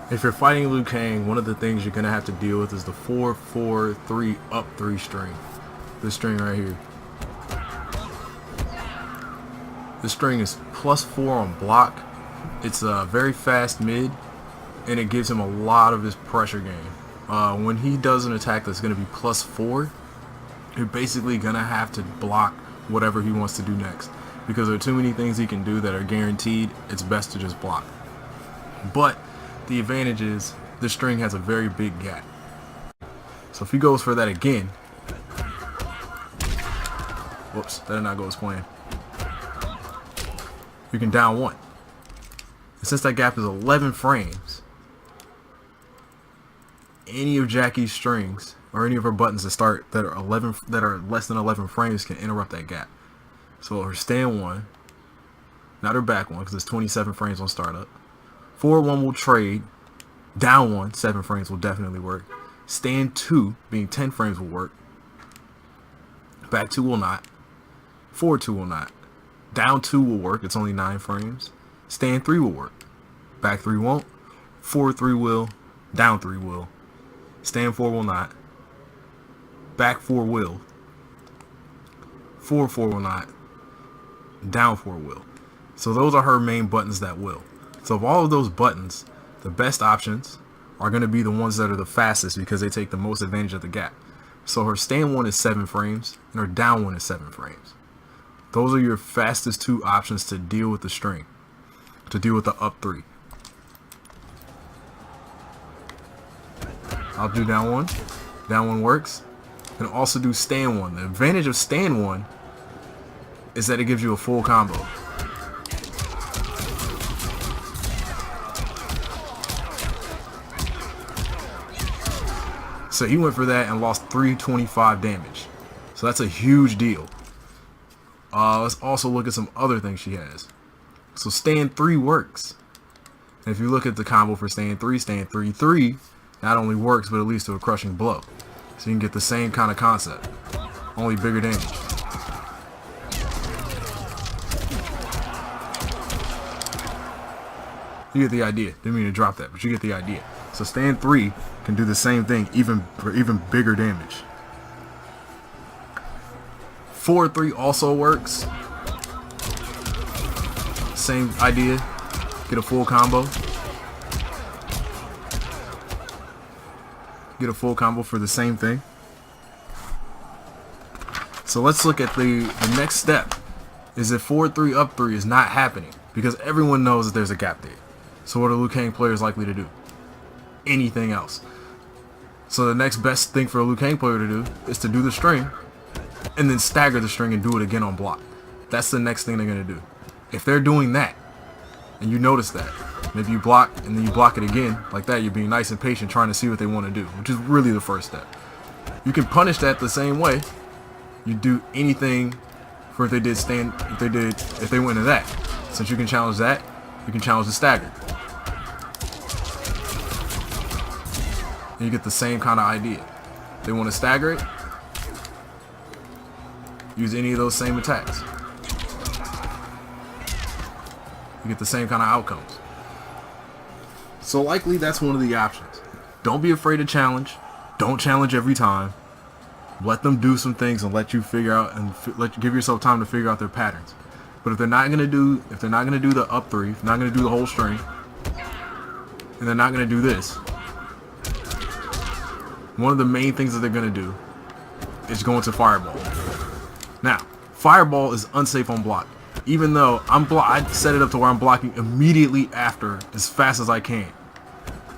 If you're fighting Liu Kang, one of the things you're gonna have to deal with is the 4-4-3 up 3 string. This string right here. This string is +4 on block. It's a very fast mid, and it gives him a lot of his pressure game. When he does an attack that's gonna be +4, you're basically gonna have to block whatever he wants to do next, because there are too many things he can do that are guaranteed. It's best to just block. But the advantage is this string has a very big gap. So if he goes for that again, whoops, that did not go as planned. You can down one. And since that gap is 11 frames, any of Jacqui's strings or any of her buttons that are less than 11 frames can interrupt that gap. So her stand one, not her back one, because it's 27 frames on startup. Forward one will trade. Down one, 7 frames will definitely work. Stand two, being 10 frames, will work. Back two will not. Forward two will not. Down two will work. It's only 9 frames. Stand three will work. Back three won't. Forward three will. Down three will. Stand four will not. Back four will. Forward four will not. Down four will. So those are her main buttons that will. So of all of those buttons, the best options are going to be the ones that are the fastest, because they take the most advantage of the gap. So her stand one is 7 frames and her down one is 7 frames. Those are your fastest 2 options to deal with the string, to deal with the up 3. I'll do down one. Down one works. And also do stand one. The advantage of stand one is that it gives you a full combo. So he went for that and lost 325 damage. So that's a huge deal. Let's also look at some other things she has. So stand 3 works. And if you look at the combo for stand 3-3 not only works, but it leads to a crushing blow. So you can get the same kind of concept, only bigger damage. You get the idea. Didn't mean to drop that, but you get the idea. So stand 3 can do the same thing, for even bigger damage. 4-3 also works. Same idea. Get a full combo. Get a full combo for the same thing. So let's look at the next step. Is that 4-3 up 3 is not happening, because everyone knows that there's a gap there. So what are Liu Kang players likely to do? Anything else. So the next best thing for a Liu Kang player to do is to do the string and then stagger the string and do it again on block. That's the next thing they're going to do. If they're doing that and you notice that, maybe you block and then you block it again like that, you're being nice and patient trying to see what they want to do, which is really the first step. You can punish that the same way you do anything for if they went into that. Since you can challenge that, you can challenge the stagger. And you get the same kind of idea. They want to stagger it, use any of those same attacks. You get the same kind of outcomes. So likely that's one of the options. Don't be afraid to challenge. Don't challenge every time. Let them do some things and let you figure out and give yourself time to figure out their patterns. But if they're not gonna do the up 3, if they're not gonna do the whole string, and they're not gonna do this, one of the main things that they're going to do is go into Fireball. Now, Fireball is unsafe on block. Even though I set it up to where I'm blocking immediately after as fast as I can.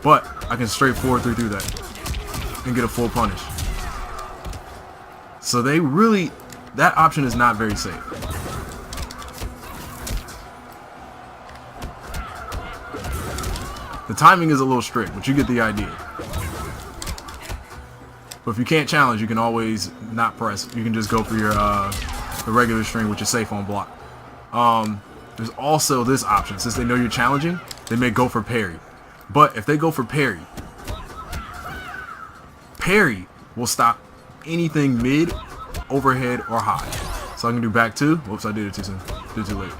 But I can straight 4-3 through that and get a full punish. So that option is not very safe. The timing is a little strict, but you get the idea. But if you can't challenge, you can always not press. You can just go for your the regular string, which is safe on block. There's also this option. Since they know you're challenging, they may go for parry. But if they go for parry, parry will stop anything mid, overhead, or high. So I can do back 2. Whoops, I did it too soon. Did it too late.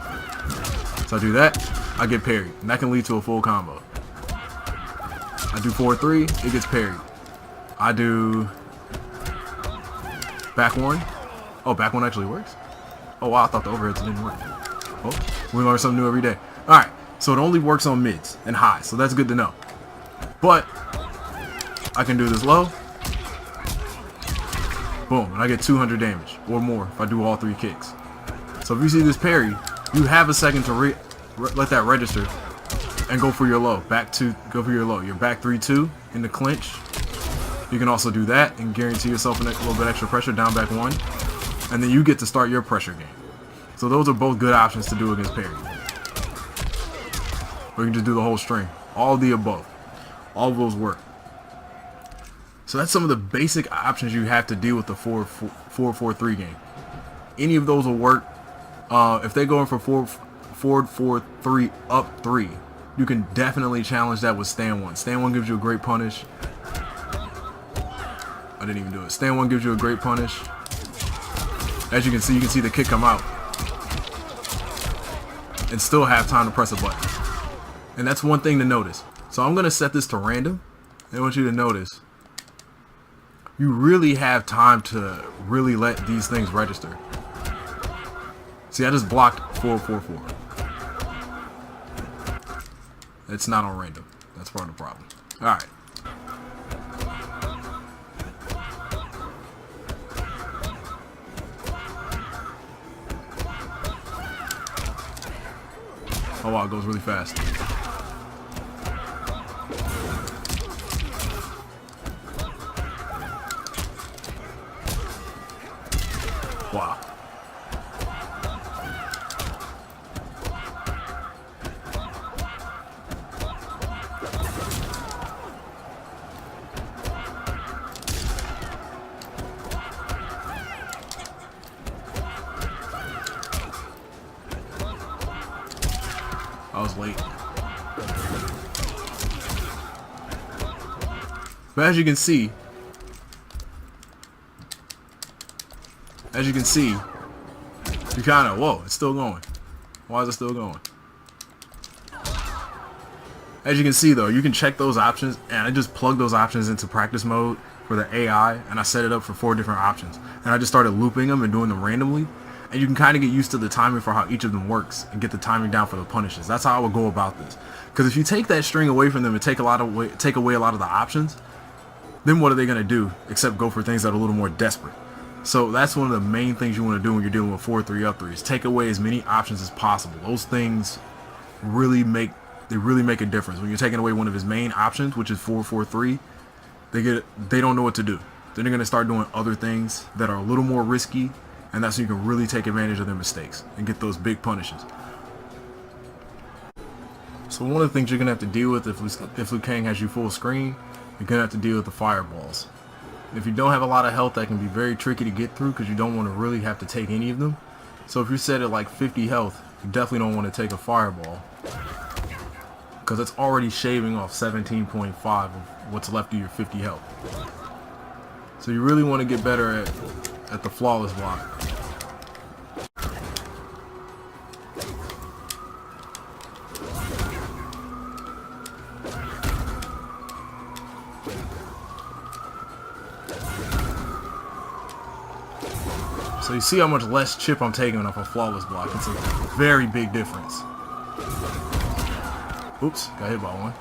So I do that, I get parried. And that can lead to a full combo. I do 4-3, it gets parried. I do back one. Oh, back one actually works? Oh wow, I thought the overheads didn't work. Oh, we learn something new every day. Alright, so it only works on mids and highs, so that's good to know. But I can do this low. Boom, and I get 200 damage or more if I do all 3 kicks. So if you see this parry, you have a second to let that register and go for your low. Go for your low. You're back 3-2 in the clinch. You can also do that and guarantee yourself a little bit extra pressure, down back 1. And then you get to start your pressure game. So those are both good options to do against parry. Or you can just do the whole string. All of the above. All of those work. So that's some of the basic options you have to deal with the 4-4-3 game. Any of those will work. If they go in for 4-4-3 up 3, you can definitely challenge that with stand 1. Stand 1 gives you a great punish. I didn't even do it. Stand 1 gives you a great punish. As you can see the kick come out. And still have time to press a button. And that's one thing to notice. So I'm going to set this to random. I want you to notice. You really have time to really let these things register. See, I just blocked 4-4-4. It's not on random. That's part of the problem. Alright. Oh wow, it goes really fast. Wow. I was late. But as you can see, you kind of, whoa, it's still going. Why is it still going? As you can see though, you can check those options, and I just plugged those options into practice mode for the AI, and I set it up for 4 different options. And I just started looping them and doing them randomly. And you can kind of get used to the timing for how each of them works and get the timing down for the punishes. That's how I would go about this. Because if you take that string away from them and take away a lot of the options, then what are they going to do except go for things that are a little more desperate? So that's one of the main things you want to do when you're dealing with 4-3 up 3 is take away as many options as possible. Those things really make a difference. When you're taking away one of his main options, which is 4-4-3, they don't know what to do. Then they're going to start doing other things that are a little more risky. And that's when you can really take advantage of their mistakes and get those big punishes. So one of the things you're going to have to deal with if Liu Kang has you full screen, you're going to have to deal with the fireballs. If you don't have a lot of health, that can be very tricky to get through because you don't want to really have to take any of them. So if you're set at like 50 health, you definitely don't want to take a fireball because it's already shaving off 17.5 of what's left of your 50 health. So you really want to get better at the flawless block. So you see how much less chip I'm taking off a flawless block. It's a very big difference. Oops, got hit by one.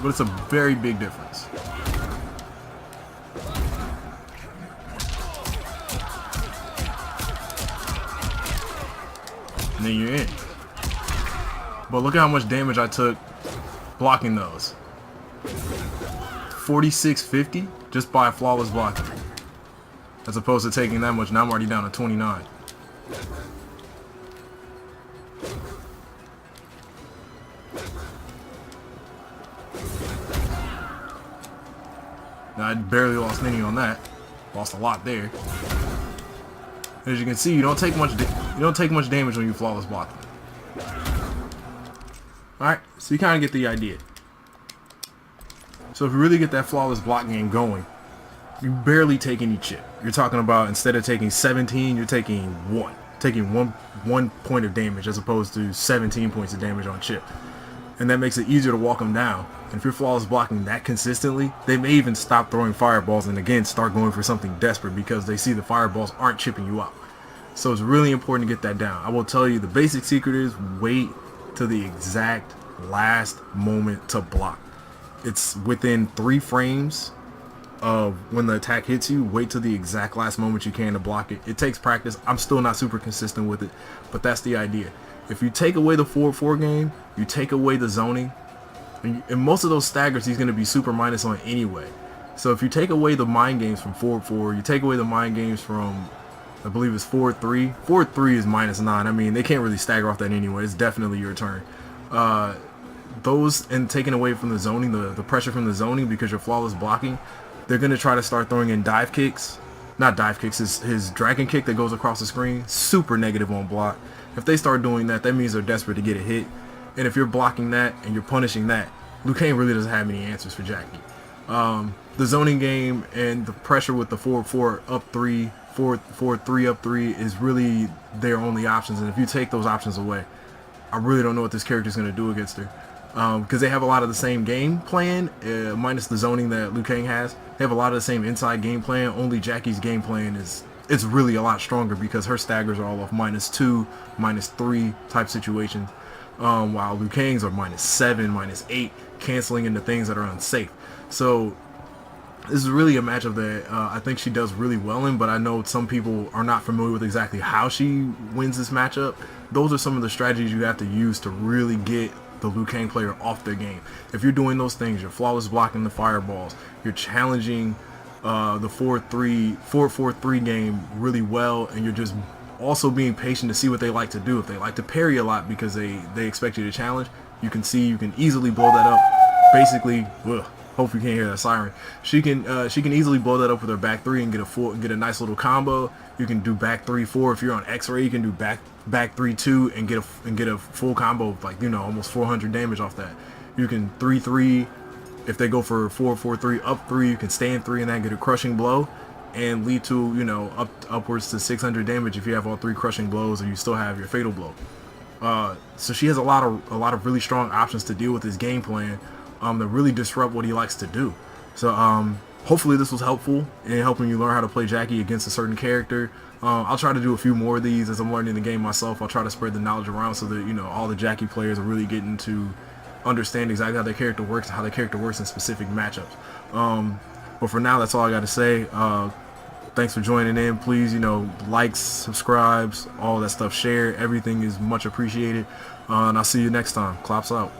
But it's a very big difference. And then you're in. But look at how much damage I took blocking those. 4650 just by flawless blocking. As opposed to taking that much, now I'm already down to 29. Now I barely lost any on that. Lost a lot there. As you can see, you don't take much damage when you flawless block them. Alright, so you kind of get the idea. So if you really get that flawless block game going, you barely take any chip. You're talking about instead of taking 17, you're taking 1. Taking one point of damage as opposed to 17 points of damage on chip. and that makes it easier to walk them down. And if you're flawless blocking that consistently, they may even stop throwing fireballs and again start going for something desperate because they see the fireballs aren't chipping you out. So it's really important to get that down. I will tell you the basic secret is wait to the exact last moment to block. It's within 3 frames of when the attack hits you. Wait till the exact last moment you can to block it. It takes practice. I'm still not super consistent with it, but that's the idea. If you take away the 4-4 game, you take away the zoning, and most of those staggers he's going to be super minus on anyway. So if you take away the mind games from 4-4, you take away the mind games from, I believe it's 4-3. 4-3 is -9. I mean, they can't really stagger off that anyway. It's definitely your turn. Those, and taking away from the zoning, the pressure from the zoning because you're flawless blocking, they're going to try to start throwing in dive kicks. Not dive kicks, his dragon kick that goes across the screen. Super negative on block. If they start doing that, that means they're desperate to get a hit. And if you're blocking that and you're punishing that, Liu Kang really doesn't have any answers for Jacqui. The zoning game and the pressure with the 4-4 up 3, 4-3 up 3 is really their only options. And if you take those options away, I really don't know what this character is going to do against her. Because they have a lot of the same game plan, minus the zoning that Liu Kang has. They have a lot of the same inside game plan. Only Jacqui's game plan it's really a lot stronger because her staggers are all off -2, -3 type situations. While Liu Kang's are -7, -8, canceling into things that are unsafe. So this is really a matchup that I think she does really well in, but I know some people are not familiar with exactly how she wins this matchup. Those are some of the strategies you have to use to really get the Liu Kang player off their game. If you're doing those things, you're flawless blocking the fireballs, you're challenging the 4-3 game really well, and you're just also being patient to see what they like to do. If they like to parry a lot because they expect you to challenge, you can easily blow that up. Basically, hope you can't hear that siren. She can easily blow that up with her back 3 and get a nice little combo. You can do back 3-4 if you're on X-ray. You can do back 3-2 and get a full combo of, like, almost 400 damage off that. You can 3-3 if they go for 4-4-3 up 3. You can stay in 3 and then get a crushing blow and lead to upwards to 600 damage if you have all 3 crushing blows, or you still have your fatal blow. So she has a lot of really strong options to deal with his game plan that really disrupt what he likes to do. So hopefully this was helpful in helping you learn how to play Jacqui against a certain character. I'll try to do a few more of these as I'm learning the game myself. I'll try to spread the knowledge around so that all the Jacqui players are really getting to understand exactly how their character works and how their character works in specific matchups. But for now, that's all I got to say. Thanks for joining in. Please, likes, subscribes, all that stuff, share. Everything is much appreciated. And I'll see you next time. Klops out.